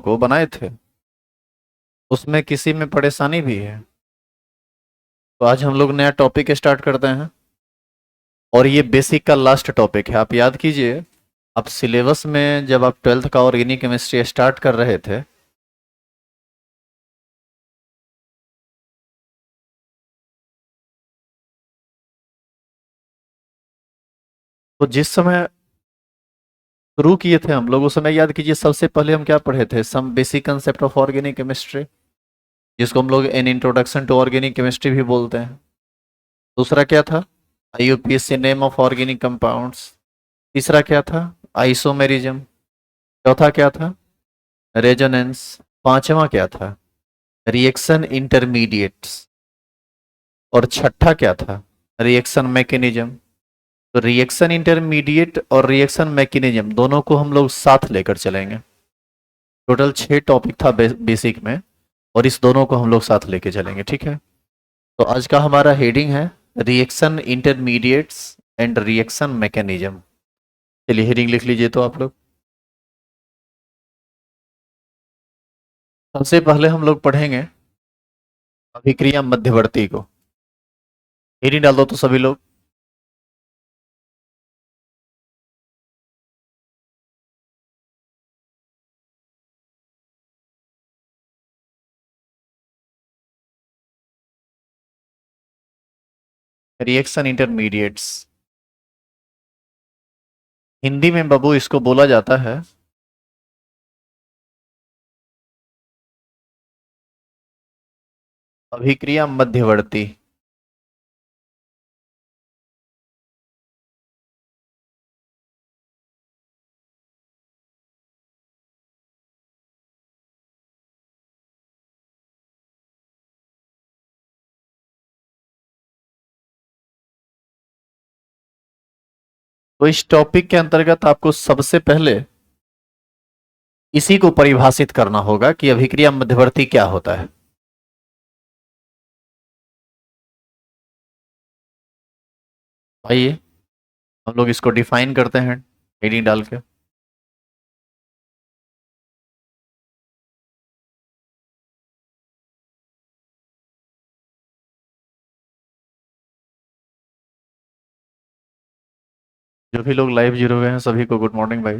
को बनाए थे, उसमें किसी में परेशानी भी है। तो आज हम लोग नया टॉपिक स्टार्ट करते हैं, और ये बेसिक का लास्ट टॉपिक है। आप याद कीजिए, आप सिलेबस में जब आप ट्वेल्थ का ऑर्गेनिक केमिस्ट्री स्टार्ट कर रहे थे, तो जिस समय शुरू किए थे हम लोग, उस समय याद कीजिए सबसे पहले हम क्या पढ़े थे? Some basic concept of organic chemistry, जिसको हम लोग an introduction to organic chemistry भी बोलते हैं। दूसरा क्या था? IUPAC name of organic compounds. तीसरा क्या था? आइसोमेरिज्म। चौथा क्या था? रेजोनेंस। पांचवा क्या था? Reaction intermediates. और छठा क्या था? Reaction mechanism. तो रिएक्शन इंटरमीडिएट और रिएक्शन मैकेनिज्म दोनों को हम लोग साथ लेकर चलेंगे। टोटल 6 टॉपिक था बेसिक में, और इस दोनों को हम लोग साथ लेके चलेंगे, ठीक है। तो आज का हमारा हेडिंग है reaction intermediates and reaction mechanism. चलिए हेडिंग लिख लीजिए तो आप लोग। सबसे पहले हम लोग पढ़ेंगे अभिक्रिया मध्यवर्ती को। हेडिंग डाल दो तो सभी लोग। रिएक्शन इंटरमीडिएट्स, हिंदी में बाबू इसको बोला जाता है अभिक्रिया मध्यवर्ती। तो इस टॉपिक के अंतर्गत आपको सबसे पहले इसी को परिभाषित करना होगा कि अभिक्रिया मध्यवर्ती क्या होता है। आइए हम लोग इसको डिफाइन करते हैं हेडिंग डाल के। जो भी लोग लाइव जुड़े हुए हैं सभी को गुड मॉर्निंग भाई।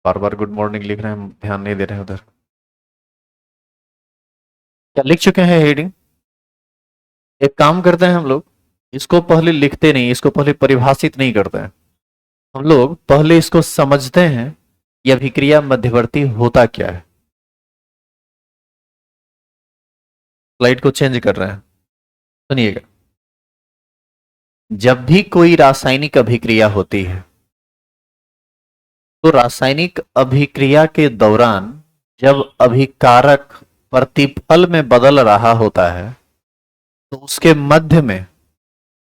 बार बार गुड मॉर्निंग लिख रहे हैं, ध्यान नहीं दे रहे हैं उधर। क्या लिख चुके हैं हेडिंग? एक काम करते हैं हम लोग, इसको पहले लिखते नहीं, इसको पहले परिभाषित नहीं करते हैं। हम लोग पहले इसको समझते हैं कि अभिक्रिया मध्यवर्ती होता क्या है। स्लाइड को चेंज कर रहे हैं, सुनिएगा। जब भी कोई रासायनिक अभिक्रिया होती है, तो रासायनिक अभिक्रिया के दौरान जब अभिकारक प्रतिफल में बदल रहा होता है, तो उसके मध्य में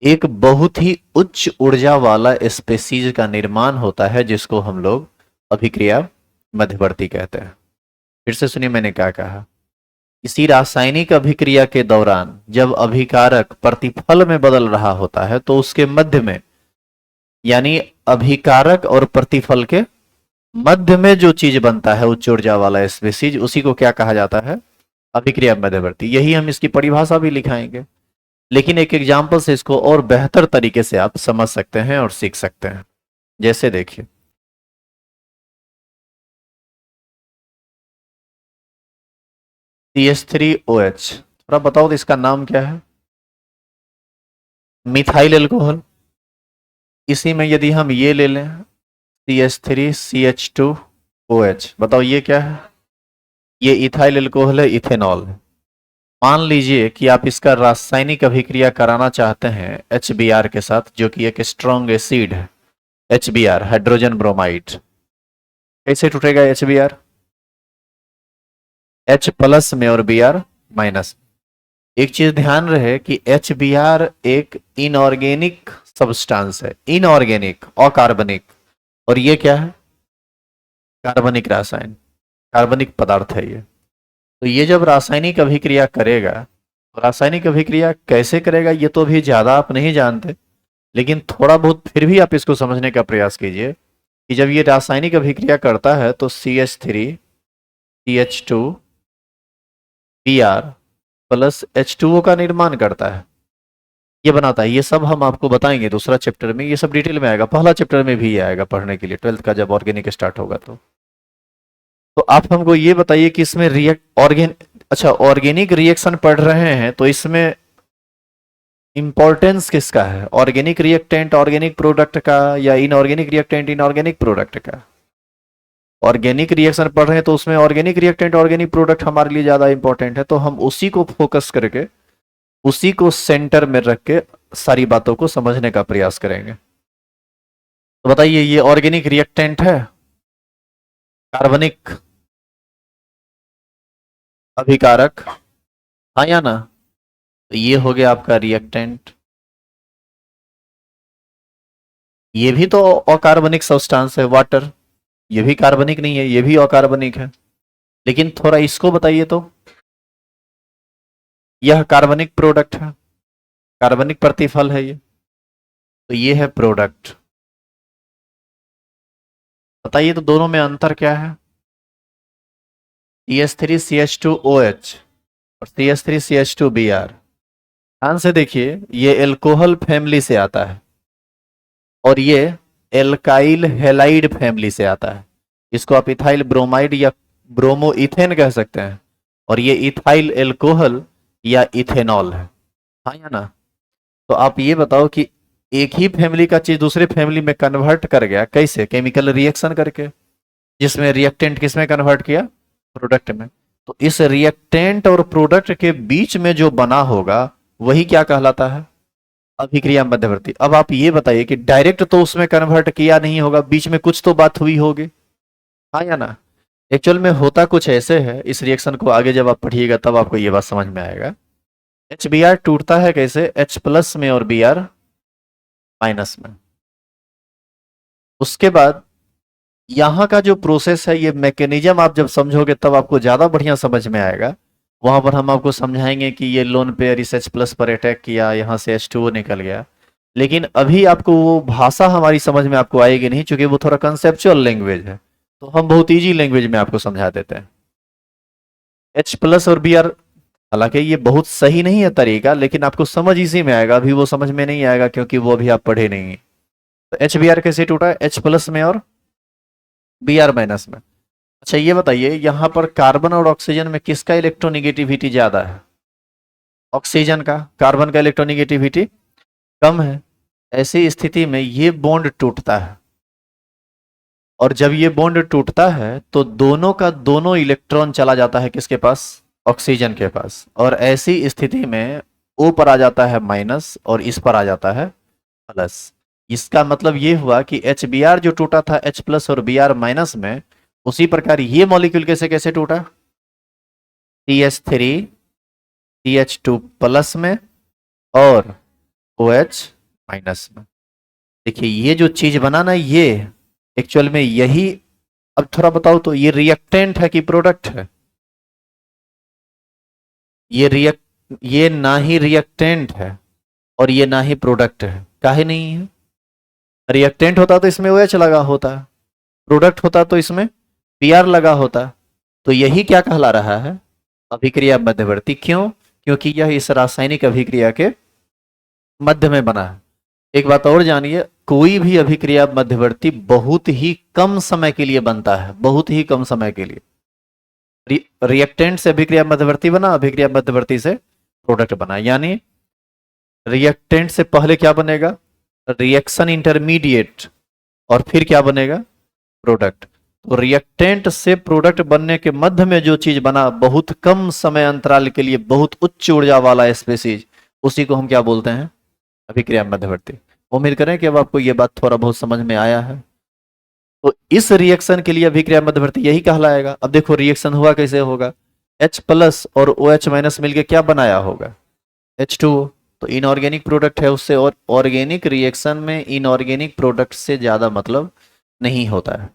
एक बहुत ही उच्च ऊर्जा वाला स्पेसीज का निर्माण होता है, जिसको हम लोग अभिक्रिया मध्यवर्ती कहते हैं। फिर से सुनिए मैंने क्या कहा। किसी रासायनिक अभिक्रिया के दौरान जब अभिकारक प्रतिफल में बदल रहा होता है, तो उसके मध्य में, यानी अभिकारक और प्रतिफल के मध्य में जो चीज बनता है उच्च ऊर्जा वाला स्पेसीज, उसी को क्या कहा जाता है? अभिक्रिया मध्यवर्ती। यही हम इसकी परिभाषा भी लिखाएंगे, लेकिन एक एग्जाम्पल से इसको और बेहतर तरीके से आप समझ सकते हैं और सीख सकते हैं। जैसे देखिए, CH3OH, थोड़ा बताओ तो इसका नाम क्या है? Methyl alcohol. इसी में यदि हम ये ले लें CH3CH2OH, बताओ ये क्या है? ये इथाइल एल्कोहल है, इथेनॉल है। मान लीजिए कि आप इसका रासायनिक अभिक्रिया कराना चाहते हैं HBr के साथ, जो कि एक स्ट्रॉन्ग एसिड है। HBr, hydrogen bromide. कैसे टूटेगा HBr? H प्लस में और Br माइनस। एक चीज ध्यान रहे कि HBr एक इनऑर्गेनिक सब्सटेंस है, इनऑर्गेनिक, अकार्बनिक। और ये क्या है? कार्बनिक रासायन, कार्बनिक पदार्थ है ये। तो ये जब रासायनिक अभिक्रिया करेगा, तो रासायनिक अभिक्रिया कैसे करेगा ये तो अभी ज्यादा आप नहीं जानते, लेकिन थोड़ा बहुत फिर भी आप इसको समझने का प्रयास कीजिए कि जब ये रासायनिक अभिक्रिया करता है तो CH3 CH2 Br plus H2O का निर्माण करता है, ये बनाता है। ये सब हम आपको बताएंगे दूसरा चैप्टर में, ये सब डिटेल में आएगा, पहला चैप्टर में भी ये आएगा पढ़ने के लिए, 12th का जब ऑर्गेनिक स्टार्ट होगा तो आप हमको ये बताइए कि इसमें अच्छा ऑर्गेनिक रिएक्शन पढ़ रहे हैं तो इसमें इंपॉर्टेंस किसका है, ऑर्गेनिक रिएक्टेंट ऑर्गेनिक प्रोडक्ट का या इनऑर्गेनिक रिएक्टेंट इनऑर्गेनिक प्रोडक्ट का? ऑर्गेनिक रिएक्शन पढ़ रहे हैं तो उसमें ऑर्गेनिक रिएक्टेंट ऑर्गेनिक प्रोडक्ट हमारे लिए ज्यादा इंपॉर्टेंट है, तो हम उसी को फोकस करके उसी को सेंटर में रख के सारी बातों को समझने का प्रयास करेंगे। तो बताइए ये ऑर्गेनिक रिएक्टेंट है, कार्बनिक अभिकारक, हाँ या ना? तो ये हो गया आपका रिएक्टेंट। ये भी तो अकार्बनिक सब्सटेंस है, वाटर, ये भी कार्बनिक नहीं है, ये भी अकार्बनिक है। लेकिन थोड़ा इसको बताइए तो, यह कार्बनिक प्रोडक्ट है, कार्बनिक प्रतिफल है ये, तो ये है प्रोडक्ट। बताइए तो दोनों में अंतर क्या है? CH3CH2OH और CH3CH2Br। ध्यान से देखिए, ये एल्कोहल फैमिली से आता है और ये एल्काइल हैलाइड फैमिली से आता है। इसको आप इथाइल ब्रोमाइड या ब्रोमो इथेन कह सकते हैं, और ये इथाइल एल्कोहल या इथेनॉल है, हाँ या ना? तो आप ये बताओ कि एक ही फैमिली का चीज दूसरे फैमिली में कन्वर्ट कर गया कैसे? केमिकल रिएक्शन करके, जिसमें रिएक्टेंट किसमें कन्वर्ट किया? प्रोडक्ट में। तो इस रिएक्टेंट और प्रोडक्ट के बीच में जो बना होगा वही क्या कहलाता है? अभिक्रिया मध्यवर्ती। अब आप ये बताइए कि डायरेक्ट तो उसमें कन्वर्ट किया नहीं होगा, बीच में कुछ तो बात हुई होगी, हाँ या ना? एक्चुअल में होता कुछ ऐसे है, इस रिएक्शन को आगे जब आप पढ़िएगा तब आपको ये बात समझ में आएगा। HBr टूटता है कैसे? H प्लस में और Br माइनस में। उसके बाद यहां का जो प्रोसेस है, ये मैकेनिज्म आप जब समझोगे तब आपको ज्यादा बढ़िया समझ में आएगा। वहां पर हम आपको समझाएंगे कि ये लोन पेयर इस H प्लस पर अटैक किया, यहां से H2O निकल गया। लेकिन अभी आपको वो भाषा हमारी समझ में आपको आएगी नहीं, क्योंकि वो थोड़ा कंसेप्चुअल लैंग्वेज है, तो हम बहुत इजी लैंग्वेज में आपको समझा देते हैं। H प्लस और Br, हालांकि ये बहुत सही नहीं है तरीका, लेकिन आपको समझ इसी में आएगा, अभी वो समझ में नहीं आएगा क्योंकि वो अभी आप पढ़े नहीं है। तो HBr कैसे टूटा है? H प्लस में और Br माइनस में। अच्छा ये बताइए, यहां पर कार्बन और ऑक्सीजन में किसका इलेक्ट्रोनिगेटिविटी ज्यादा है? ऑक्सीजन का। कार्बन का इलेक्ट्रोनिगेटिविटी कम है। ऐसी स्थिति में ये बॉन्ड टूटता है, और जब ये बॉन्ड टूटता है तो दोनों का दोनों इलेक्ट्रॉन चला जाता है किसके पास? ऑक्सीजन के पास। और ऐसी स्थिति में O पर आ जाता है माइनस और इस पर आ जाता है प्लस। इसका मतलब ये हुआ कि HBr जो टूटा था H प्लस और Br माइनस में, उसी प्रकार ये मॉलिक्यूल कैसे कैसे टूटा? CH3 CH2 प्लस में और OH माइनस में। देखिए ये जो चीज बना ना, ये एक्चुअल में यही, अब थोड़ा बताओ तो, ये रिएक्टेंट है कि प्रोडक्ट है? ये ना ही रिएक्टेंट है और ये ना ही प्रोडक्ट है। काहे नहीं है? रिएक्टेंट होता तो इसमें OH लगा होता, प्रोडक्ट होता तो इसमें Br लगा होता। तो यही क्या कहला रहा है? अभिक्रिया मध्यवर्ती। क्यों? क्योंकि यह इस रासायनिक अभिक्रिया के मध्य में बना है। एक बात और जानिए, कोई भी अभिक्रिया मध्यवर्ती बहुत ही कम समय के लिए बनता है, बहुत ही कम समय के लिए। रिएक्टेंट से अभिक्रिया मध्यवर्ती बना, अभिक्रिया मध्यवर्ती से प्रोडक्ट बना। यानी रिएक्टेंट से पहले क्या बनेगा? रिएक्शन इंटरमीडिएट, और फिर क्या बनेगा? प्रोडक्ट। तो रिएक्टेंट से प्रोडक्ट बनने के मध्य में जो चीज बना, बहुत कम समय अंतराल के लिए बहुत उच्च ऊर्जा वाला स्पेसीज, उसी को हम क्या बोलते हैं? अभिक्रिया मध्यवर्ती। उम्मीद करें कि अब आपको यह बात थोड़ा बहुत समझ में आया है। तो इस रिएक्शन के लिए अभिक्रिया मध्यवर्ती यही कहलाएगा। अब देखो रिएक्शन हुआ कैसे होगा? H प्लस और OH माइनस मिलके क्या बनाया होगा? H2O। तो इनऑर्गेनिक प्रोडक्ट है उससे, और ऑर्गेनिक रिएक्शन में इनऑर्गेनिक प्रोडक्ट से ज्यादा मतलब नहीं होता है।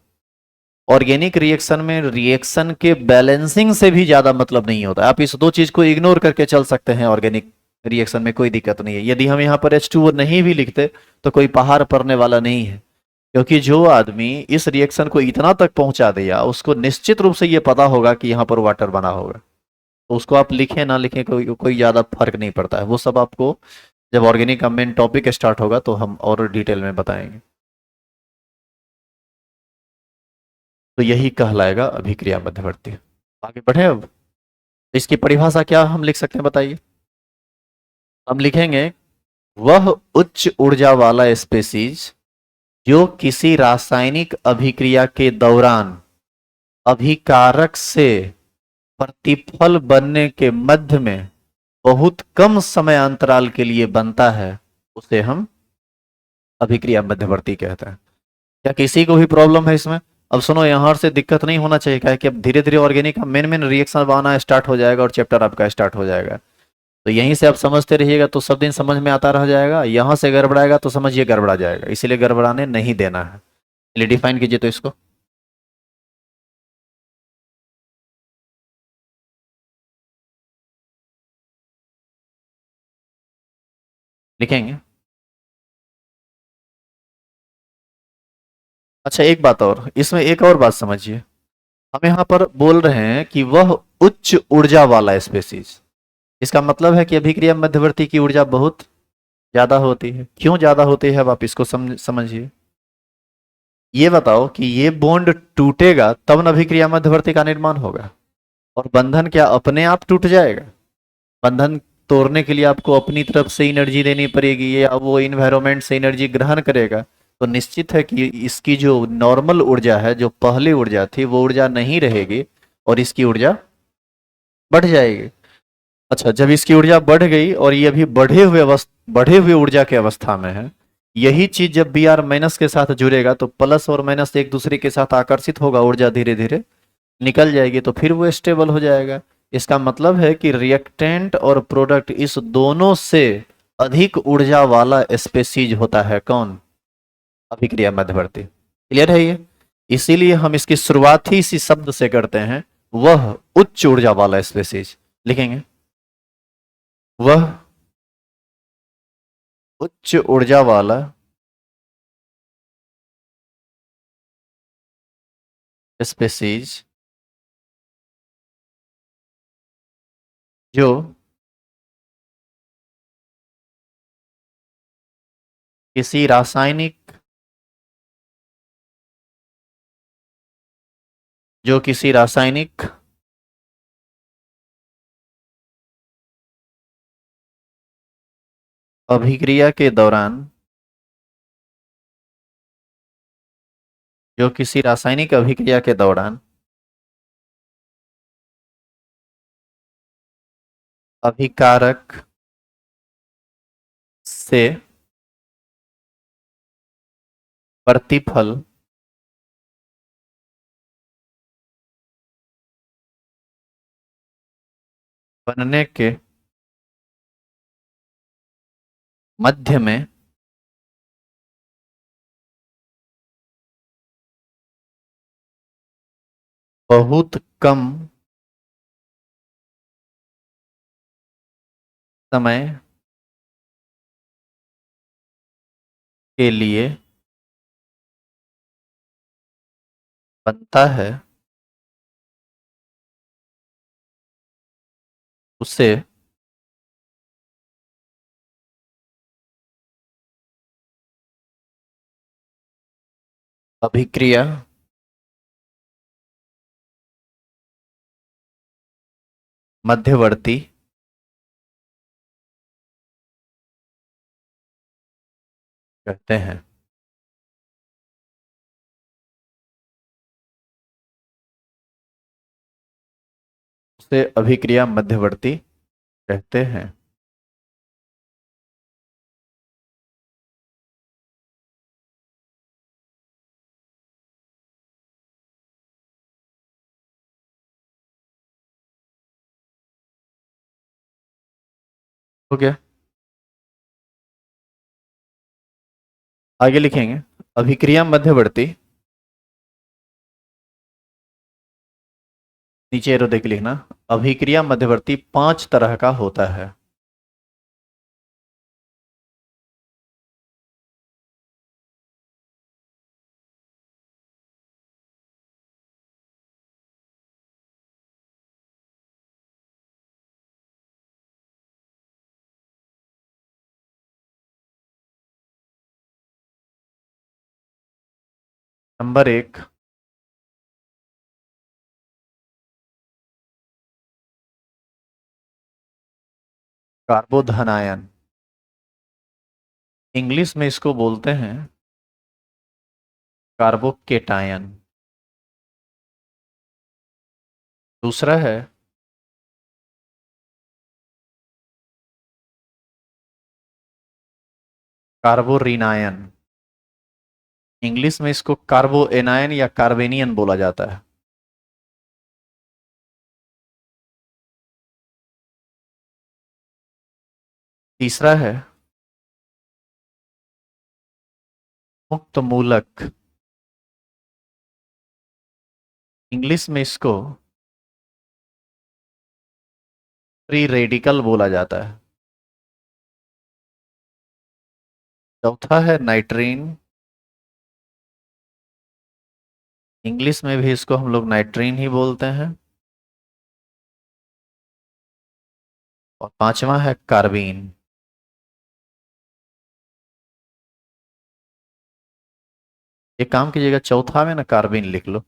ऑर्गेनिक रिएक्शन में रिएक्शन के बैलेंसिंग से भी ज्यादा मतलब नहीं होता है। आप इस दो चीज को इग्नोर करके चल सकते हैं, ऑर्गेनिक रिएक्शन में कोई दिक्कत नहीं है। यदि हम यहाँ पर H2O नहीं भी लिखते तो कोई पहाड़ पड़ने वाला नहीं है। क्योंकि जो आदमी इस रिएक्शन को इतना तक पहुंचा दिया उसको निश्चित रूप से ये पता होगा कि यहाँ पर वाटर बना होगा। तो उसको आप लिखें ना लिखें कोई ज़्यादा फर्क नहीं पड़ता है। वो सब आपको जब ऑर्गेनिक का मेन टॉपिक स्टार्ट होगा तो हम और डिटेल में बताएंगे। तो यही कहलाएगा अभिक्रिया मध्यवर्ती। आगे बढ़े अब। इसकी परिभाषा क्या हम लिख सकते हैं बताइए। हम लिखेंगे वह उच्च ऊर्जा वाला स्पेसीज जो किसी रासायनिक अभिक्रिया के दौरान अभिकारक से प्रतिफल बनने के मध्य में बहुत कम समय अंतराल के लिए बनता है, उसे हम अभिक्रिया मध्यवर्ती कहते हैं। क्या किसी को भी प्रॉब्लम है इसमें? अब सुनो, यहां से दिक्कत नहीं होना चाहिए, क्या है कि अब धीरे धीरे ऑर्गेनिक का मेन मेन रिएक्शन आना स्टार्ट हो जाएगा और चैप्टर आपका स्टार्ट हो जाएगा। तो यहीं से आप समझते रहिएगा तो सब दिन समझ में आता रह जाएगा। यहां से गड़बड़ाएगा तो समझिए गड़बड़ा जाएगा, इसीलिए गड़बड़ाने नहीं देना है। चलिए डिफाइन कीजिए तो इसको लिखेंगे। अच्छा एक बात और, इसमें एक और बात समझिए। हम यहाँ पर बोल रहे हैं कि वह उच्च ऊर्जा वाला स्पेसीज, इसका मतलब है कि अभिक्रिया मध्यवर्ती की ऊर्जा बहुत ज्यादा होती है। क्यों ज्यादा होती है अब आप इसको समझिए। ये बताओ कि ये बॉन्ड टूटेगा तब न अभिक्रिया मध्यवर्ती का निर्माण होगा। और बंधन क्या अपने आप टूट जाएगा? बंधन तोड़ने के लिए आपको अपनी तरफ से एनर्जी देनी पड़ेगी या वो इन्वायरमेंट से एनर्जी ग्रहण करेगा। तो निश्चित है कि इसकी जो नॉर्मल ऊर्जा है, जो पहली ऊर्जा थी, वो ऊर्जा नहीं रहेगी और इसकी ऊर्जा बढ़ जाएगी। अच्छा, जब इसकी ऊर्जा बढ़ गई और ये अभी बढ़े हुए ऊर्जा के अवस्था में है, यही चीज जब बी आर माइनस के साथ जुड़ेगा तो प्लस और माइनस एक दूसरे के साथ आकर्षित होगा, ऊर्जा धीरे धीरे निकल जाएगी तो फिर वो स्टेबल हो जाएगा। इसका मतलब है कि रिएक्टेंट और प्रोडक्ट इस दोनों से अधिक ऊर्जा वाला स्पेसीज होता है कौन? अभिक्रिया मध्यवर्ती। क्लियर है ये? इसीलिए हम इसकी शुरुआत ही इसी शब्द से करते हैं, वह उच्च ऊर्जा वाला स्पेसीज। लिखेंगे वह उच्च ऊर्जा वाला स्पेसीज जो किसी रासायनिक जो किसी रासायनिक अभिक्रिया के दौरान जो किसी रासायनिक अभिक्रिया के दौरान अभिकारक से प्रतिफल बनने के मध्य में बहुत कम समय के लिए बनता है, उसे अभिक्रिया मध्यवर्ती कहते हैं। उसे अभिक्रिया मध्यवर्ती कहते हैं। हो गया? आगे लिखेंगे अभिक्रिया मध्यवर्ती, नीचे एरो देख लिखना, अभिक्रिया मध्यवर्ती 5 तरह का होता है। नंबर 1, कार्बोधनायन। इंग्लिश में इसको बोलते हैं कार्बोकेटायन। दूसरा है कार्बोरिनायन। इंग्लिश में इसको कार्बोएनायन या कार्बेनियन बोला जाता है। तीसरा है मुक्त मूलक। इंग्लिश में इसको फ्री रेडिकल बोला जाता है। चौथा है नाइट्रीन। इंग्लिश में भी इसको हम लोग नाइट्रीन ही बोलते हैं। और पांचवा है कार्बीन। एक काम कीजिएगा, चौथा में ना कार्बीन लिख लो।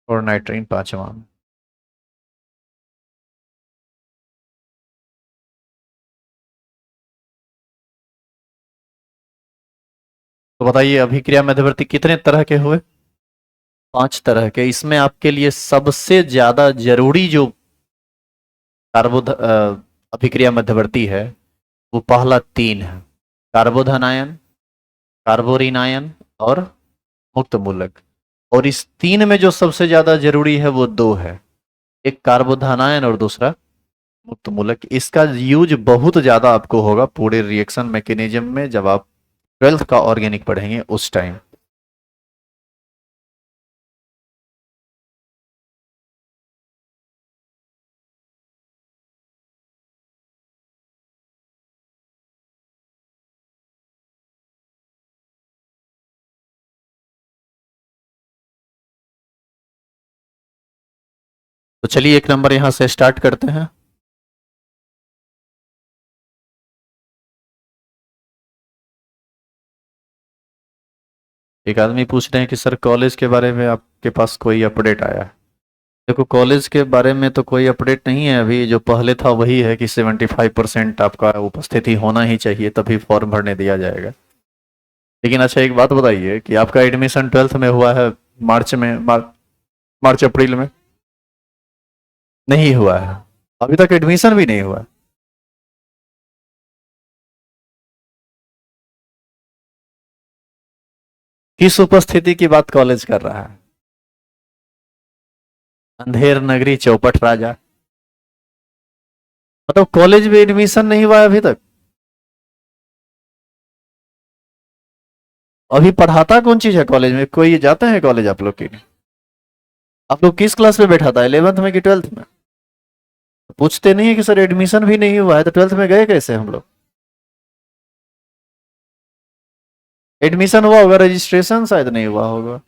और नाइट्रीन पांचवा में। तो बताइए अभिक्रिया मध्यवर्ती कितने तरह के हुए? 5 तरह के। इसमें आपके लिए सबसे ज्यादा जरूरी जो अभिक्रिया मध्यवर्ती है वो पहला 3 है, कार्बोधनायन, कार्बोरिनायन और मुक्त मूलक। और इस 3 में जो सबसे ज्यादा जरूरी है वो 2 है, एक कार्बोधनायन और दूसरा मुक्त मूलक। इसका यूज बहुत ज्यादा आपको होगा पूरे रिएक्शन मैकेनिज्म में जब आप 12th का ऑर्गेनिक पढ़ेंगे उस टाइम। तो चलिए 1 नंबर यहां से स्टार्ट करते हैं। एक आदमी पूछ रहे हैं कि सर कॉलेज के बारे में आपके पास कोई अपडेट आया है? देखो कॉलेज के बारे में तो कोई अपडेट नहीं है अभी। जो पहले था वही है कि 75% आपका उपस्थिति होना ही चाहिए तभी फॉर्म भरने दिया जाएगा। लेकिन अच्छा एक बात बताइए कि आपका एडमिशन 12th में हुआ है मार्च में, मार्च अप्रैल में? नहीं हुआ है, अभी तक एडमिशन भी नहीं हुआ है। किस उपस्थिति की बात कॉलेज कर रहा है? अंधेर नगरी चौपट राजा। मतलब कॉलेज में एडमिशन नहीं हुआ है अभी तक? अभी पढ़ाता कौन चीज है कॉलेज में? कोई जाते हैं कॉलेज आप लोग की? आप लोग किस क्लास में बैठा था, 11th में कि 12th में? पूछते नहीं है कि सर एडमिशन भी नहीं हुआ है तो 12th में गए कैसे हम लोग? एडमिशन हुआ होगा, रजिस्ट्रेशन शायद नहीं हुआ होगा।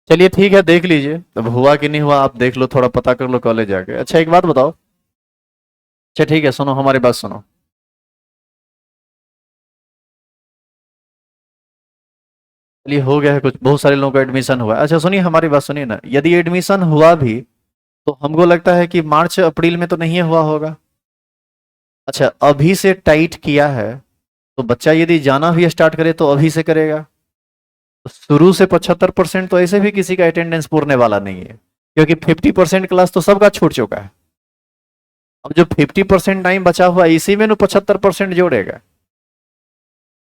चलिए ठीक है, देख लीजिए अब हुआ कि नहीं हुआ, आप देख लो, थोड़ा पता कर लो कॉलेज जाके। अच्छा एक बात बताओ, अच्छा ठीक है सुनो, हमारी बात सुनो। चलिए हो गया है कुछ, बहुत सारे लोगों का एडमिशन हुआ है। अच्छा सुनिए हमारी बात सुनिए ना, यदि एडमिशन हुआ भी तो हमको लगता है कि मार्च अप्रैल में तो नहीं हुआ होगा। अच्छा अभी से टाइट किया है तो बच्चा यदि जाना भी स्टार्ट करे तो अभी से करेगा। तो शुरू से 75% तो ऐसे भी किसी का अटेंडेंस पूरने वाला नहीं है, क्योंकि 50% क्लास तो सबका छूट चुका है। अब जो 50% टाइम बचा हुआ है इसी में ना 75% जोड़ेगा।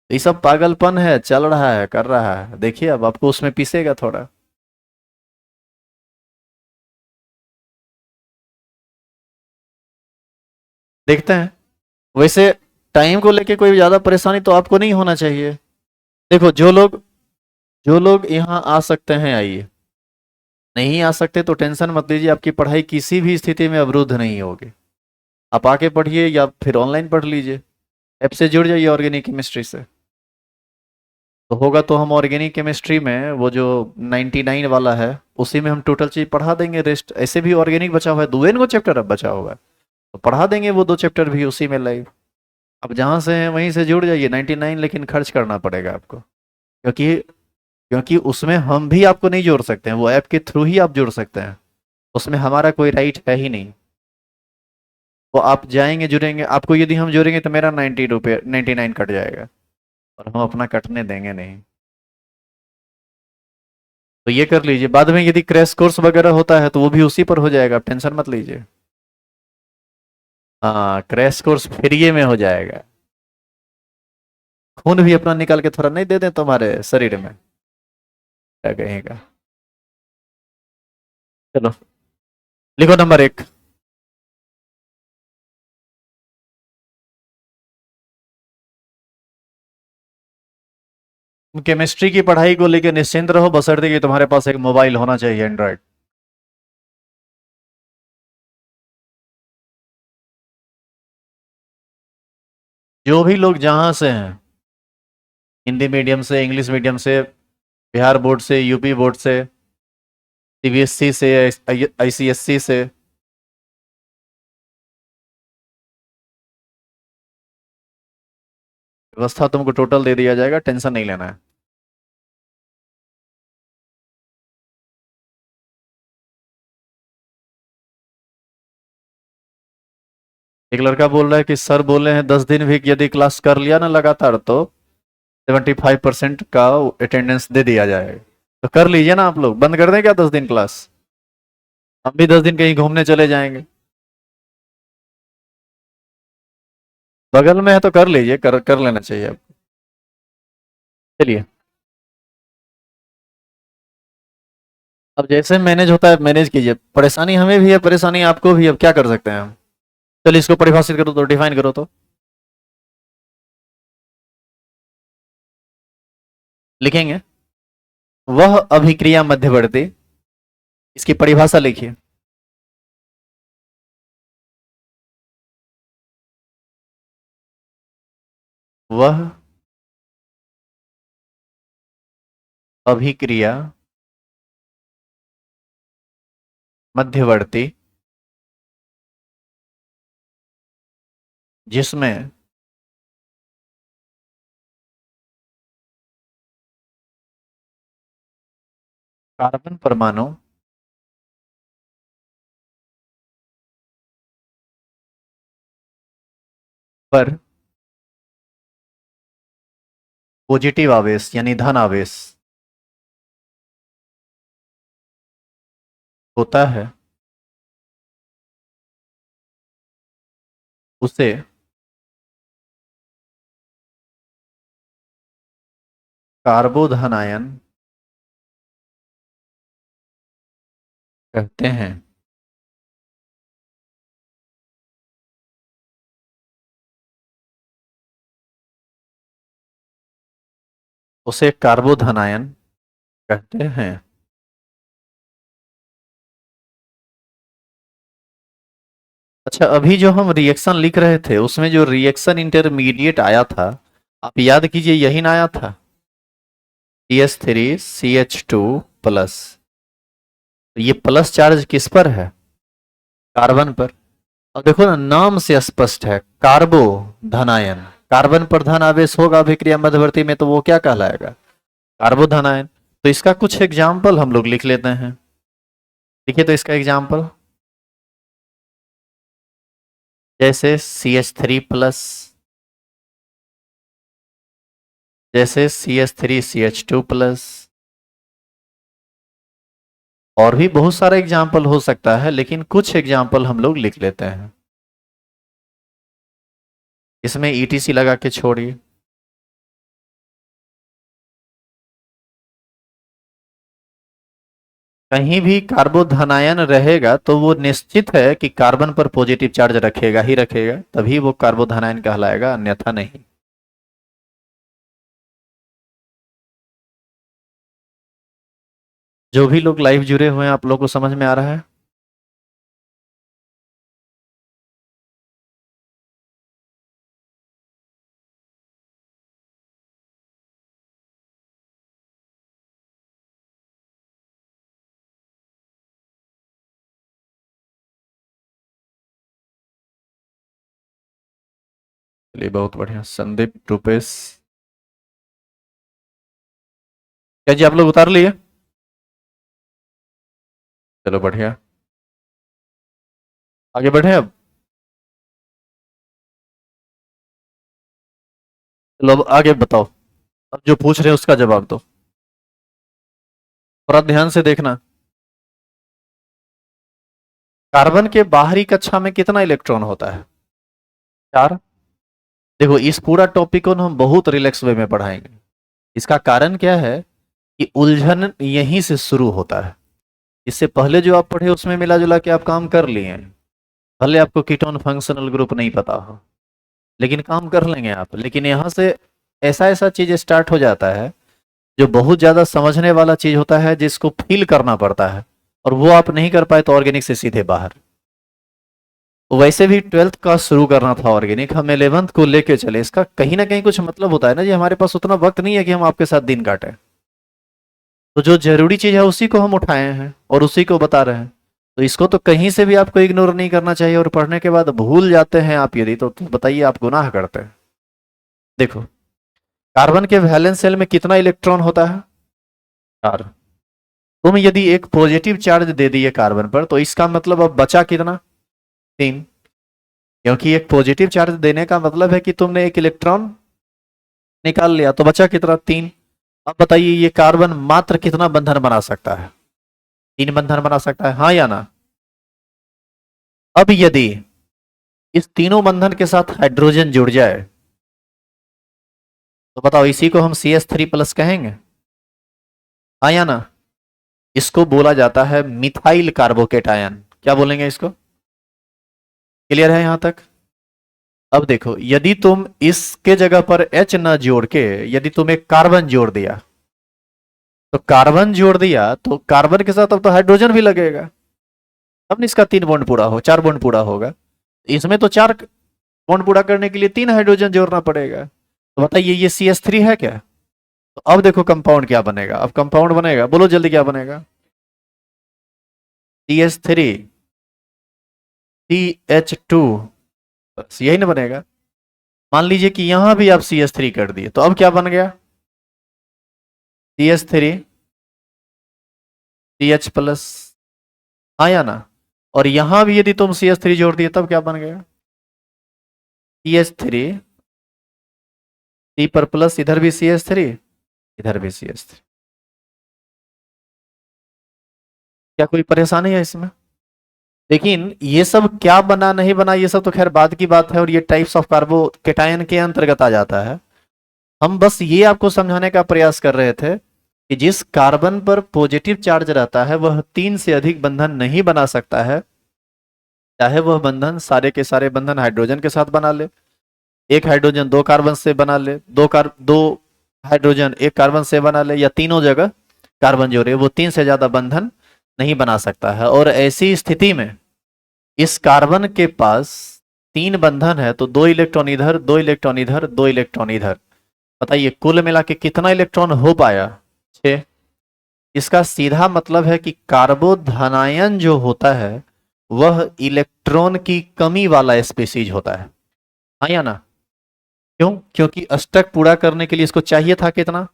ये सब पागलपन है, चल रहा है, कर रहा है, देखिए अब आपको उसमें पीसेगा थोड़ा। देखते हैं। वैसे टाइम को लेके कोई ज्यादा परेशानी तो आपको नहीं होना चाहिए। देखो जो लोग यहाँ आ सकते हैं आइए, नहीं आ सकते तो टेंशन मत लीजिए, आपकी पढ़ाई किसी भी स्थिति में अवरुद्ध नहीं होगी। आप आके पढ़िए या फिर ऑनलाइन पढ़ लीजिए, ऐप से जुड़ जाइए ऑर्गेनिक केमिस्ट्री से। तो होगा तो हम ऑर्गेनिक केमिस्ट्री में वो जो 99 वाला है उसी में हम टोटल चीज पढ़ा देंगे, रेस्ट ऐसे भी ऑर्गेनिक बचा हुआ है, दो को चैप्टर अब बचा हुआ है, तो पढ़ा देंगे वो दो चैप्टर भी उसी में लाइव। अब जहां से हैं वहीं से जुड़ जाइए 99, लेकिन खर्च करना पड़ेगा आपको, क्योंकि क्योंकि उसमें हम भी आपको नहीं जोड़ सकते हैं, वो ऐप के थ्रू ही आप जुड़ सकते हैं, उसमें हमारा कोई राइट है ही नहीं। वो आप जाएंगे जुड़ेंगे, आपको यदि हम जोड़ेंगे तो मेरा 90 रुपये 99 कट जाएगा, और हम अपना कटने देंगे नहीं। तो ये कर लीजिए, बाद में यदि क्रैश कोर्स वगैरह होता है तो वो भी उसी पर हो जाएगा, आप टेंशन मत लीजिए। हाँ, क्रैश कोर्स फ्री में हो जाएगा। खून भी अपना निकाल के थोड़ा नहीं दे दें तुम्हारे शरीर में, क्या कहेगा। चलो, लिखो नंबर 1। केमिस्ट्री की पढ़ाई को लेकर निश्चिंत रहो, बशर्ते कि तुम्हारे पास एक मोबाइल होना चाहिए एंड्रॉइड। जो भी लोग जहां से हैं, हिंदी मीडियम से, इंग्लिश मीडियम से, बिहार बोर्ड से, यूपी बोर्ड से, सीबीएसई से, आईसीएससी से, व्यवस्था तुमको टोटल दे दिया जाएगा, टेंशन नहीं लेना है। एक लड़का बोल रहा है कि सर बोले हैं 10 दिन भी यदि क्लास कर लिया ना लगातार तो 75% का अटेंडेंस दे दिया जाएगा। तो कर लीजिए ना आप लोग, बंद कर दें क्या 10 दिन क्लास? हम भी 10 दिन कहीं घूमने चले जाएंगे। बगल में है तो कर लीजिए, कर लेना चाहिए आपको। चलिए, अब जैसे मैनेज होता है मैनेज कीजिए, परेशानी हमें भी है, परेशानी आपको भी, अब क्या कर सकते हैं हम। चलिए इसको परिभाषित करो तो, डिफाइन करो तो। लिखेंगे, वह अभिक्रिया मध्यवर्ती, इसकी परिभाषा लिखिए। वह अभिक्रिया मध्यवर्ती जिसमें कार्बन परमाणु पर पॉजिटिव आवेश यानी धन आवेश होता है, उसे कार्बोधनायन कहते हैं। उसे कार्बोधनायन कहते हैं। अच्छा, अभी जो हम रिएक्शन लिख रहे थे उसमें जो रिएक्शन इंटरमीडिएट आया था, आप याद कीजिए, यही ना आया था, CH3CH2 प्लस। ये प्लस चार्ज किस पर है? कार्बन पर। अब देखो ना, नाम से स्पष्ट है, कार्बो धनायन, कार्बन पर धन आवेश होगा अभिक्रिया मध्यवर्ती में, तो वो क्या कहलाएगा? कार्बो धनायन। तो इसका कुछ एग्जाम्पल हम लोग लिख लेते हैं। देखिए, तो इसका एग्जाम्पल जैसे CH3 प्लस, जैसे CH3CH2 प्लस, और भी बहुत सारे एग्जाम्पल हो सकता है, लेकिन कुछ एग्जाम्पल हम लोग लिख लेते हैं। इसमें ETC लगा के छोड़िए। कहीं भी कार्बोधनायन रहेगा तो वो निश्चित है कि कार्बन पर पॉजिटिव चार्ज रखेगा ही रखेगा, तभी वो कार्बोधनायन कहलाएगा, अन्यथा नहीं। जो भी लोग लाइव जुड़े हुए हैं, आप लोग को समझ में आ रहा है? चलिए बहुत बढ़िया। संदीप, रूपेश, क्या जी आप लोग उतार लिए? चलो बढ़िया, आगे बढ़े अब। चलो अब आगे बताओ, अब जो पूछ रहे हैं उसका जवाब दो। थोड़ा ध्यान से देखना। कार्बन के बाहरी कक्षा में कितना इलेक्ट्रॉन होता है? 4। देखो इस पूरा टॉपिक को ना हम बहुत रिलैक्स वे में पढ़ाएंगे। इसका कारण क्या है कि उलझन यहीं से शुरू होता है। इससे पहले जो आप पढ़े उसमें मिला जुला के आप काम कर लिए हैं। भले आपको कीटोन फंक्शनल ग्रुप नहीं पता हो, लेकिन काम कर लेंगे आप। लेकिन यहाँ से ऐसा ऐसा चीज स्टार्ट हो जाता है जो बहुत ज्यादा समझने वाला चीज होता है, जिसको फील करना पड़ता है, और वो आप नहीं कर पाए तो ऑर्गेनिक से सीधे बाहर। वैसे भी ट्वेल्थ का शुरू करना था ऑर्गेनिक, हम 11th को लेके चले। इसका कहीं ना कहीं कुछ मतलब होता है ना जी, हमारे पास उतना वक्त नहीं है कि हम आपके साथ दिन काटें। तो जो जरूरी चीज है उसी को हम उठाए हैं और उसी को बता रहे हैं। तो इसको तो कहीं से भी आपको इग्नोर नहीं करना चाहिए। और पढ़ने के बाद भूल जाते हैं आप यदि, तो बताइए आप गुनाह करते हैं। देखो, कार्बन के वैलेंस शेल में कितना इलेक्ट्रॉन होता है? 4। तुम यदि एक पॉजिटिव चार्ज दे दिए कार्बन पर, तो इसका मतलब अब बचा कितना? 3। क्योंकि एक पॉजिटिव चार्ज देने का मतलब है कि तुमने एक इलेक्ट्रॉन निकाल लिया, तो बचा कितना? 3। अब बताइए ये कार्बन मात्र कितना बंधन बना सकता है? 3 बंधन बना सकता है, हाँ या ना? अब यदि इस तीनों बंधन के साथ हाइड्रोजन जुड़ जाए, तो बताओ इसी को हम CH3+ कहेंगे, हाँ या ना? इसको बोला जाता है मिथाइल कार्बोकेटायन। क्या बोलेंगे इसको? क्लियर है यहां तक? अब देखो, यदि तुम इसके जगह पर H न जोड़ के यदि तुम एक कार्बन जोड़ दिया, तो कार्बन जोड़ दिया तो कार्बन के साथ अब तो हाइड्रोजन भी लगेगा। अब न इसका 3 बॉन्ड पूरा हो, 4 बॉन्ड पूरा होगा। इसमें तो 4 बॉन्ड पूरा करने के लिए 3 हाइड्रोजन जोड़ना पड़ेगा। तो बताइए ये CH3 है क्या? तो अब देखो कंपाउंड क्या बनेगा। अब कंपाउंड बनेगा, बोलो जल्दी क्या बनेगा? CH3 CH2, बस यही ना बनेगा। मान लीजिए कि यहां भी आप CH3 कर दिए, तो अब क्या बन गया? CH3 CH+, हाँ या ना? और यहां भी यदि तुम CH3 जोड़ दिए, तब क्या बन गया? CH3 C पर प्लस, इधर भी CH3, इधर भी CH3। क्या कोई परेशानी है इसमें? लेकिन ये सब क्या बना नहीं बना ये सब तो खैर बाद की बात है, और ये टाइप्स ऑफ कार्बोकेटायन के अंतर्गत आ जाता है। हम बस ये आपको समझाने का प्रयास कर रहे थे कि जिस कार्बन पर पॉजिटिव चार्ज रहता है वह 3 से अधिक बंधन नहीं बना सकता है। चाहे वह बंधन सारे के सारे बंधन हाइड्रोजन के साथ बना ले, एक हाइड्रोजन 2 कार्बन से बना ले, दो हाइड्रोजन एक कार्बन से बना ले, या तीनों जगह कार्बन जोड़े, वो 3 से ज्यादा बंधन नहीं बना सकता है। और ऐसी स्थिति में इस कार्बन के पास 3 बंधन है, तो 2 इलेक्ट्रॉन इधर, 2 इलेक्ट्रॉन इधर, 2 इलेक्ट्रॉन इधर। बताइए कुल मिला के कितना इलेक्ट्रॉन हो पाया? 6। इसका सीधा मतलब है कि कार्बोधनायन जो होता है वह इलेक्ट्रॉन की कमी वाला स्पीसीज होता है, हाँ या ना? क्यों? क्योंकि अष्टक पूरा करने के लिए इसको चाहिए था कितना?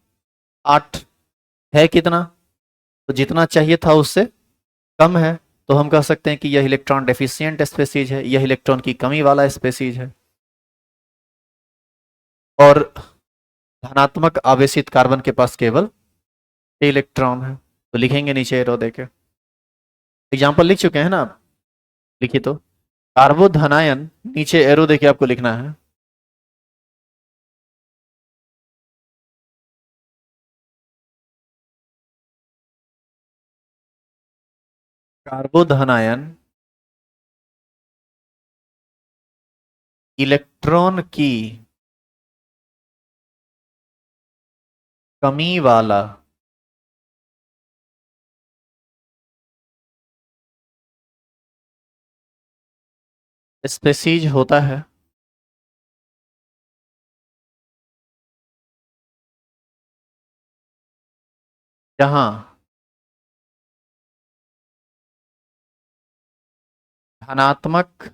8। है कितना? तो जितना चाहिए था उससे कम है। तो हम कह सकते हैं कि यह इलेक्ट्रॉन डेफिशिएंट स्पेसीज है, यह इलेक्ट्रॉन की कमी वाला स्पेसीज है। और धनात्मक आवेशित कार्बन के पास केवल इलेक्ट्रॉन है। तो लिखेंगे नीचे एरो देके। एग्जाम्पल लिख चुके हैं ना आप? लिखिए तो। कार्बोधनायन, नीचे एरो देके आपको लिखना है। कार्बोधनायन इलेक्ट्रॉन की कमी वाला स्पेसीज होता है। जहां धनात्मक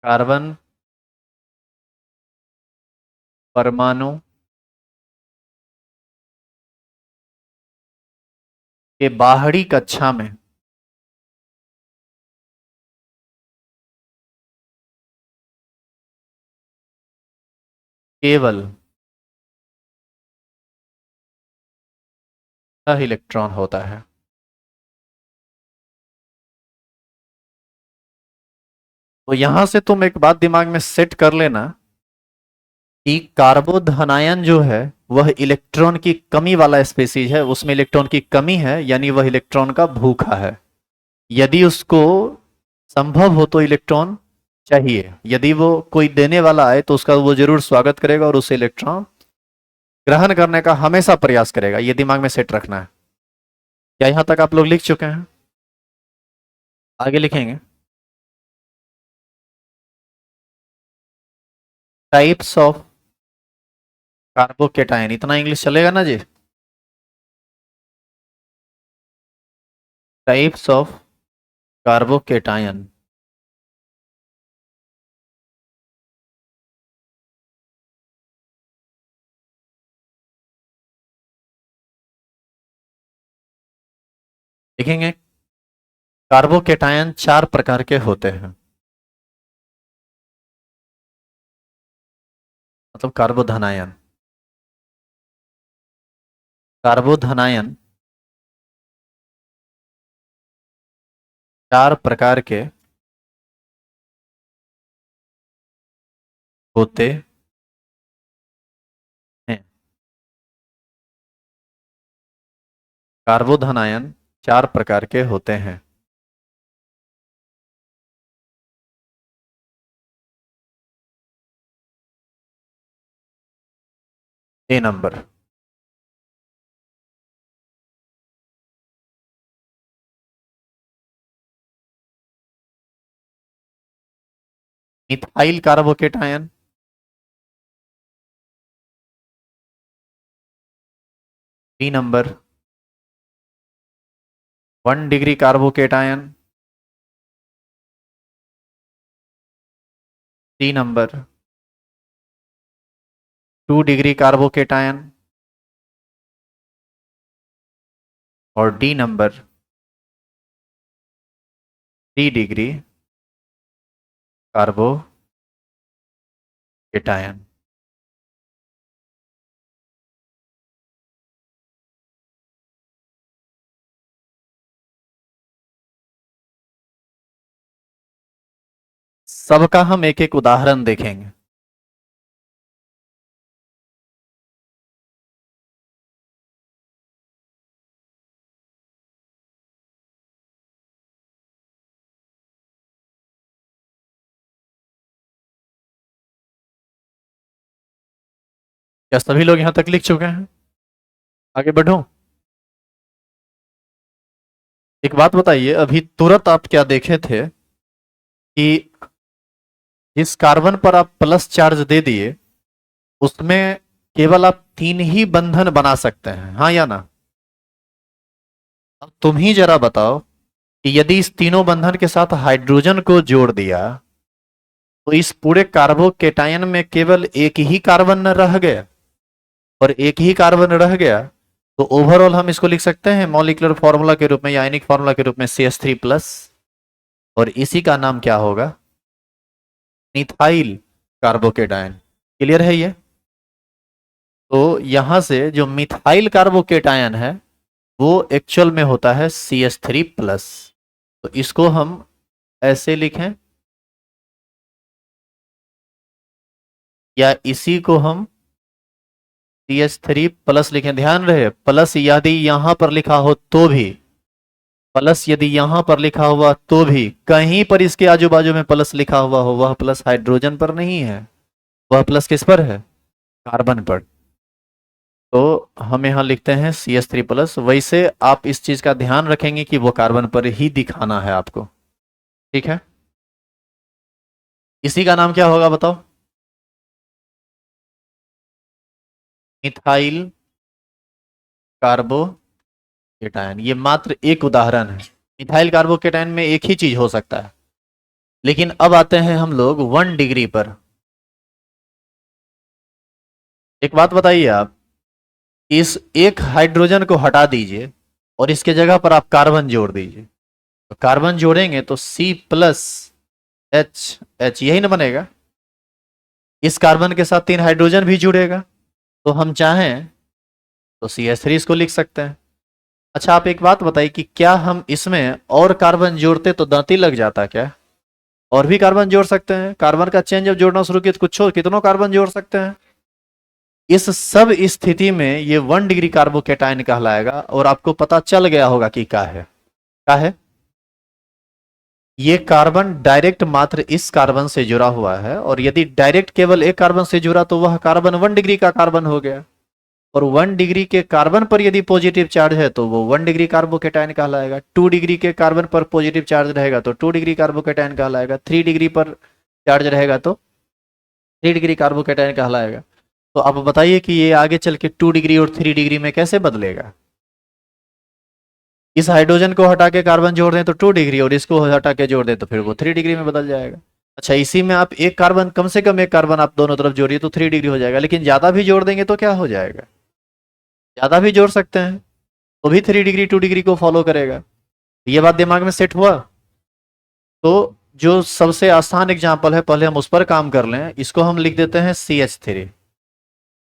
कार्बन परमाणु के बाहरी कक्षा में केवल इलेक्ट्रॉन होता है। तो यहां से तुम एक बात दिमाग में सेट कर लेना कि कार्बोधनायन जो है वह इलेक्ट्रॉन की कमी वाला स्पेसीज है, उसमें इलेक्ट्रॉन की कमी है, यानी वह इलेक्ट्रॉन का भूखा है। यदि उसको संभव हो तो इलेक्ट्रॉन चाहिए, यदि वो कोई देने वाला आए तो उसका वो जरूर स्वागत करेगा और उसे इलेक्ट्रॉन ग्रहण करने का हमेशा प्रयास करेगा। ये दिमाग में सेट रखना है। क्या यहां तक आप लोग लिख चुके हैं? आगे लिखेंगे। टाइप्स ऑफ कार्बोकेटायन, इतना इंग्लिश चलेगा ना जी? Types of carbocation. लिखेंगे कार्बोकेटायन चार प्रकार के होते हैं। मतलब कार्बोधनायन, कार्बोधनायन चार प्रकार के होते हैं। कार्बोधनायन चार प्रकार के होते हैं। A number, methyl carbocation. B number, 1 degree carbocation. C number, 2 degree carbocation. और डी नंबर, 3 डिग्री कार्बोकेटायन। सबका हम एक एक उदाहरण देखेंगे। क्या सभी लोग यहां तक लिख चुके हैं? आगे बढ़ो। एक बात बताइए, अभी तुरंत आप क्या देखे थे कि जिस कार्बन पर आप प्लस चार्ज दे दिए उसमें केवल आप 3 ही बंधन बना सकते हैं, हाँ या ना? अब तुम ही जरा बताओ कि यदि इस तीनों बंधन के साथ हाइड्रोजन को जोड़ दिया तो इस पूरे कार्बोकेटायन में केवल एक ही कार्बन न रह गया, और एक ही कार्बन रह गया तो ओवरऑल हम इसको लिख सकते हैं मॉलिक्यूलर फॉर्मूला के रूप में या आयनिक फॉर्मूला के रूप में CH3+, और इसी का नाम क्या होगा? Methyl carbocation. क्लियर है ये? तो यहां से जो मिथाइल कार्बोकेटायन है वो एक्चुअल में होता है CH3+। तो इसको हम ऐसे लिखें या इसी को हम CH3+ लिखें। ध्यान रहे, प्लस यदि यहां पर लिखा हो तो भी, प्लस यदि यहां पर लिखा हुआ तो भी, कहीं पर इसके आजू बाजू में प्लस लिखा हुआ हो वह प्लस हाइड्रोजन पर नहीं है, वह प्लस किस पर है? कार्बन पर। तो हम यहां लिखते हैं CH3+। वैसे आप इस चीज का ध्यान रखेंगे कि वो कार्बन पर ही दिखाना है आपको, ठीक है? इसी का नाम क्या होगा बताओ? Methyl carbocation. ये मात्र एक उदाहरण है। मिथाइल कार्बोकेटायन में एक ही चीज हो सकता है, लेकिन अब आते हैं हम लोग 1 डिग्री पर। एक बात बताइए आप, इस एक हाइड्रोजन को हटा दीजिए और इसके जगह पर आप कार्बन जोड़ दीजिए। तो कार्बन जोड़ेंगे तो C+H यही ना बनेगा। इस कार्बन के साथ 3 हाइड्रोजन भी जुड़ेगा, तो हम चाहें तो CH3 इसको लिख सकते हैं। अच्छा आप एक बात बताइए कि क्या हम इसमें और कार्बन जोड़ते तो दांती लग जाता क्या? और भी कार्बन जोड़ सकते हैं। कार्बन का चेन जब जोड़ना शुरू किया तो कुछ कितनों कार्बन जोड़ सकते हैं। इस सब स्थिति में ये 1 डिग्री कार्बोकेटाइन कहलाएगा, और आपको पता चल गया होगा कि क्या है। ये कार्बन डायरेक्ट मात्र इस कार्बन से जुड़ा हुआ है, और यदि डायरेक्ट केवल एक कार्बन से जुड़ा तो वह कार्बन 1 डिग्री का कार्बन हो गया। और 1 डिग्री के कार्बन पर यदि पॉजिटिव चार्ज है तो वो 1 डिग्री कार्बोकेटाइन कहलाएगा। 2 डिग्री के कार्बन पर पॉजिटिव चार्ज रहेगा तो 2 डिग्री कार्बोकेटाइन कहलाएगा। 3 डिग्री पर चार्ज रहेगा तो 3 डिग्री कार्बोकेटाइन कहलाएगा। तो आप बताइए कि ये आगे चल के 2 डिग्री और 3 डिग्री में कैसे बदलेगा। इस हाइड्रोजन को हटा के कार्बन जोड़ दें तो 2 डिग्री, और इसको हटा के जोड़ दें तो फिर वो 3 डिग्री में बदल जाएगा। अच्छा इसी में आप एक कार्बन, कम से कम एक कार्बन आप दोनों तरफ जोड़िए तो 3 डिग्री हो जाएगा, लेकिन ज्यादा भी जोड़ देंगे तो क्या हो जाएगा। ज्यादा भी जोड़ सकते हैं तो भी 3 डिग्री 2 डिग्री को फॉलो करेगा। ये बात दिमाग में सेट हुआ। तो जो सबसे आसान एग्जाम्पल है पहले हम उस पर काम कर लें। इसको हम लिख देते हैं CH3।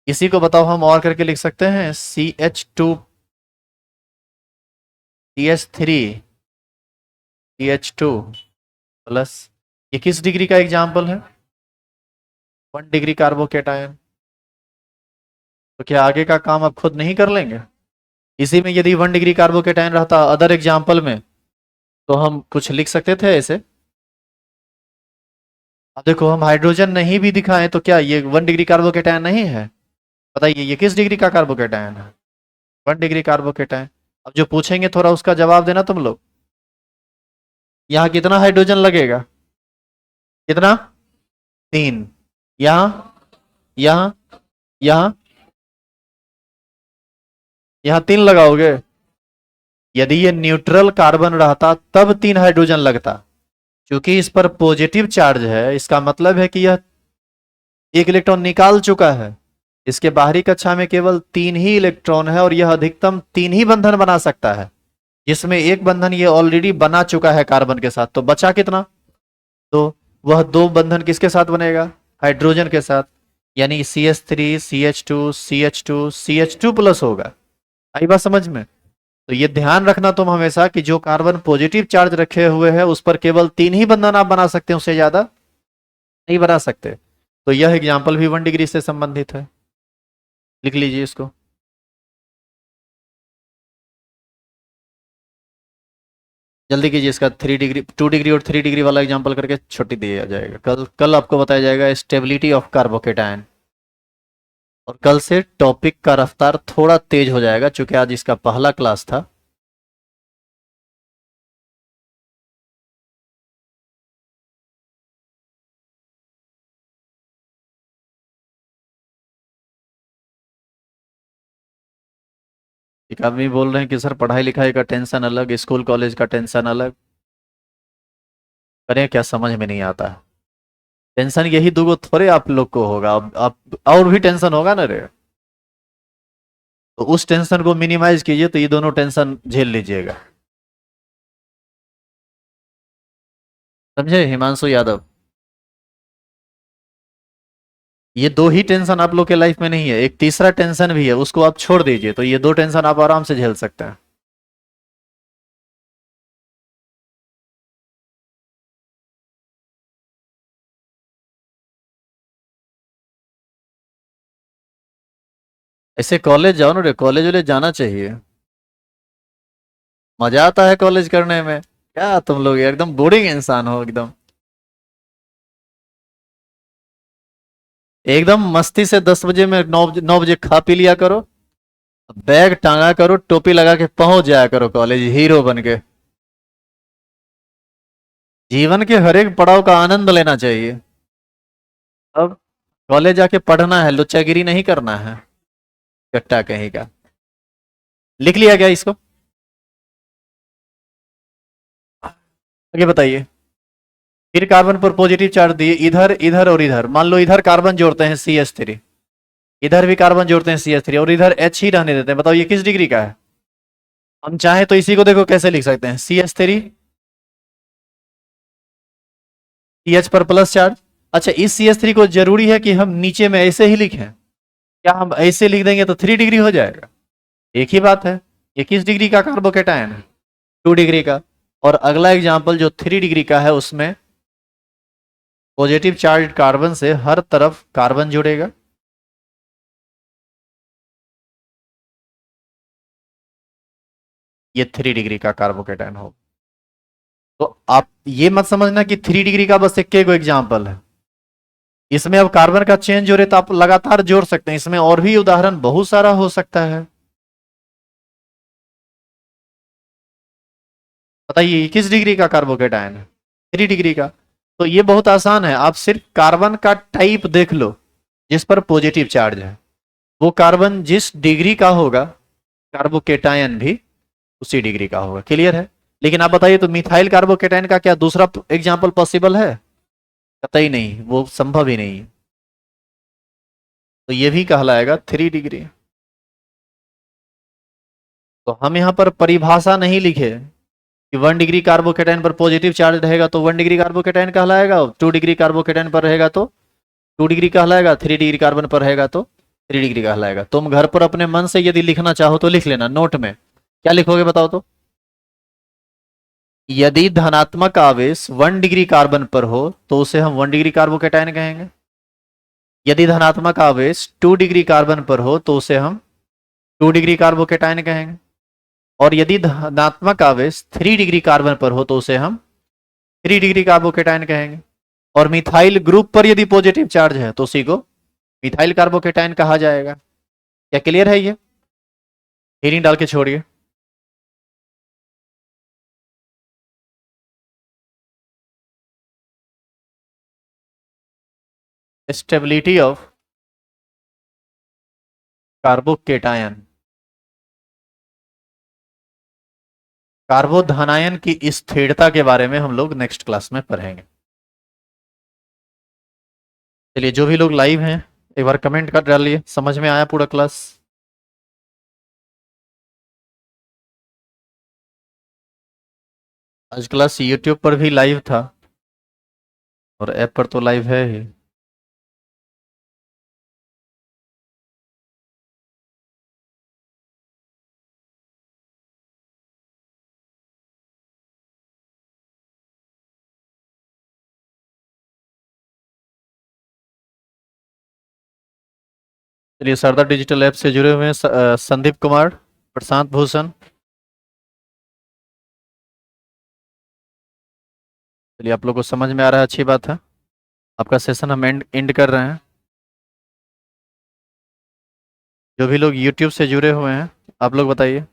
इसी को बताओ हम और करके लिख सकते हैं CH2CH3CH2 प्लस, ये किस डिग्री का एग्जाम्पल है? 1 डिग्री कार्बोकेटायन। तो क्या आगे का काम आप खुद नहीं कर लेंगे? इसी में यदि 1 डिग्री कार्बोकेटायन रहता अदर एग्जाम्पल में तो हम कुछ लिख सकते थे ऐसे। अब देखो हम हाइड्रोजन नहीं भी दिखाएं तो क्या ये 1 डिग्री कार्बोकेटायन नहीं है? बताइए ये किस डिग्री का कार्बोकेटायन है? 1 डिग्री कार्बोकेटायन। अब जो पूछेंगे थोड़ा उसका जवाब देना तुम लोग। यहाँ कितना हाइड्रोजन लगेगा? कितना? 3। यहाँ, यहाँ, यहाँ, यहाँ 3 लगाओगे। यदि ये न्यूट्रल कार्बन रहता तब 3 हाइड्रोजन लगता। क्योंकि इस पर पॉजिटिव चार्ज है, इसका मतलब है कि यह एक इलेक्ट्रॉन निकाल चुका है। इसके बाहरी कक्षा में केवल 3 ही इलेक्ट्रॉन है, और यह अधिकतम 3 ही बंधन बना सकता है, जिसमें एक बंधन ये ऑलरेडी बना चुका है कार्बन के साथ। तो बचा कितना? तो वह 2 बंधन किसके साथ बनेगा? हाइड्रोजन के साथ। यानी CH3 CH2 CH2 CH2 plus होगा। आई बात समझ में? तो ये ध्यान रखना तुम हमेशा कि जो कार्बन पॉजिटिव चार्ज रखे हुए हैं उस पर केवल 3 ही बंधन आप बना सकते हैं, उससे ज्यादा नहीं बना सकते। तो यह एग्जाम्पल भी 1 डिग्री से संबंधित है। लिख लीजिए इसको। जल्दी कीजिए इसका 3 डिग्री 2 डिग्री और 3 डिग्री वाला एग्जाम्पल करके छुट्टी दिया जाएगा। कल कल आपको बताया जाएगा स्टेबिलिटी ऑफ कार्बोकेटायन। और कल से टॉपिक का रफ्तार थोड़ा तेज हो जाएगा क्योंकि आज इसका पहला क्लास था। एक आदमी बोल रहे हैं कि सर पढ़ाई लिखाई का टेंशन अलग, स्कूल कॉलेज का टेंशन अलग। करें क्या, समझ में नहीं आता है। टेंशन यही दूगो थोड़े आप लोग को होगा, अब आप और भी टेंशन होगा ना रे। तो उस टेंशन को मिनिमाइज कीजिए, तो ये दोनों टेंशन झेल लीजिएगा। समझे हिमांशु यादव? ये 2 ही टेंशन आप लोग के लाइफ में नहीं है, एक तीसरा टेंशन भी है, उसको आप छोड़ दीजिए तो ये 2 टेंशन आप आराम से झेल सकते हैं। ऐसे कॉलेज जाओ ना रे, कॉलेज वाले जाना चाहिए। मजा आता है कॉलेज करने में। क्या तुम लोग एकदम बोरिंग इंसान हो एकदम। एकदम मस्ती से 10 बजे में 9 बजे खा पी लिया करो, बैग टांगा करो, टोपी लगा के पहुंच जाया करो कॉलेज हीरो बन के। जीवन के हर एक पड़ाव का आनंद लेना चाहिए। अब कॉलेज जाके पढ़ना है, लुच्चागिरी नहीं करना है। कट्टा कहीं का। लिख लिया क्या इसको? आगे बताइए। फिर कार्बन पर पॉजिटिव चार्ज दिए, इधर इधर और इधर, मान लो इधर कार्बन जोड़ते हैं CH3, इधर भी कार्बन जोड़ते हैं CH3, और इधर H ही रहने देते हैं। बताओ ये किस डिग्री का है? हम चाहे तो इसी को देखो कैसे लिख सकते हैं, CH3 CH पर प्लस चार्ज। अच्छा, इस CH3 को जरूरी है कि हम नीचे में ऐसे ही लिखें? क्या हम ऐसे लिख देंगे तो 3 डिग्री हो जाएगा? एक ही बात है। ये किस डिग्री का कार्बोकेटायन है? 2 डिग्री का। और अगला एग्जाम्पल जो 3 डिग्री का है, उसमें पॉजिटिव चार्ज कार्बन से हर तरफ कार्बन जुड़ेगा, ये 3 डिग्री का कार्बोकेटायन होगा। तो आप ये मत समझना कि 3 डिग्री का बस एक एग्जाम्पल है, इसमें अब कार्बन का चेंज हो रहे तो आप लगातार जोड़ सकते हैं, इसमें और भी उदाहरण बहुत सारा हो सकता है। बताइए ये किस डिग्री का कार्बोकेटायन है? 3 डिग्री का। तो ये बहुत आसान है, आप सिर्फ कार्बन का टाइप देख लो जिस पर पॉजिटिव चार्ज है, वो कार्बन जिस डिग्री का होगा कार्बोकेटायन भी उसी डिग्री का होगा। क्लियर है? लेकिन आप बताइए तो मिथाइल कार्बोकेटायन का क्या दूसरा एग्जाम्पल पॉसिबल है? कतई नहीं, वो संभव ही नहीं है। तो ये भी कहलाएगा 3 डिग्री। तो हम यहां पर परिभाषा नहीं लिखे कि 1 डिग्री कार्बोकेटाइन पर पॉजिटिव चार्ज रहेगा तो 1 डिग्री कार्बोकेटाइन कहलाएगा, 2 डिग्री कार्बोकेटाइन पर रहेगा तो 2 डिग्री कहलाएगा, 3 डिग्री कार्बन पर रहेगा तो 3 डिग्री कहलाएगा। तुम घर पर अपने मन से यदि लिखना चाहो तो लिख लेना नोट में। क्या लिखोगे बताओ तो? यदि धनात्मक आवेश 1 डिग्री कार्बन पर हो तो उसे हम 1 डिग्री कार्बोकेटाइन कहेंगे। यदि धनात्मक आवेश 2 डिग्री कार्बन पर हो तो उसे हम 2 डिग्री कार्बोकेटाइन कहेंगे। और यदि धनात्मक आवेश 3 डिग्री कार्बन पर हो तो उसे हम 3 डिग्री कार्बोकेटाइन कहेंगे। और मिथाइल ग्रुप पर यदि पॉजिटिव चार्ज है तो उसी को मिथाइल कार्बोकेटाइन कहा जाएगा। क्या क्लियर है? ये हीरिंग डाल के छोड़िए। स्टेबिलिटी ऑफ कार्बोकेटायन, कार्बोधनायन की स्थिरता के बारे में हम लोग नेक्स्ट क्लास में पढ़ेंगे। चलिए, जो भी लोग लाइव हैं एक बार कमेंट कर डालिए, समझ में आया पूरा क्लास? आज क्लास यूट्यूब पर भी लाइव था और ऐप पर तो लाइव है ही। चलिए, सरदार डिजिटल ऐप से जुड़े हुए हैं संदीप कुमार, प्रशांत भूषण। चलिए, आप लोग को समझ में आ रहा है, अच्छी बात है। आपका सेशन हम एंड कर रहे हैं। जो भी लोग यूट्यूब से जुड़े हुए हैं आप लोग बताइए।